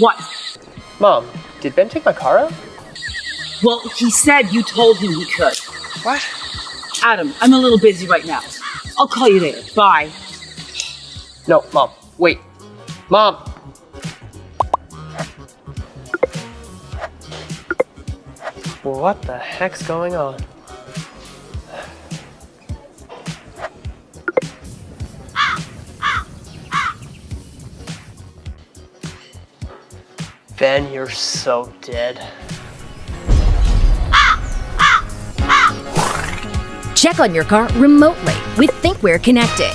What? Mom, did Ben take my car out? Well, he said you told him he could. What? Adam, I'm a little busy right now. I'll call you later. Bye. No, Mom, wait. Mom! What the heck's going on? Ben, you're so dead. Check on your car remotely with Thinkware Connected.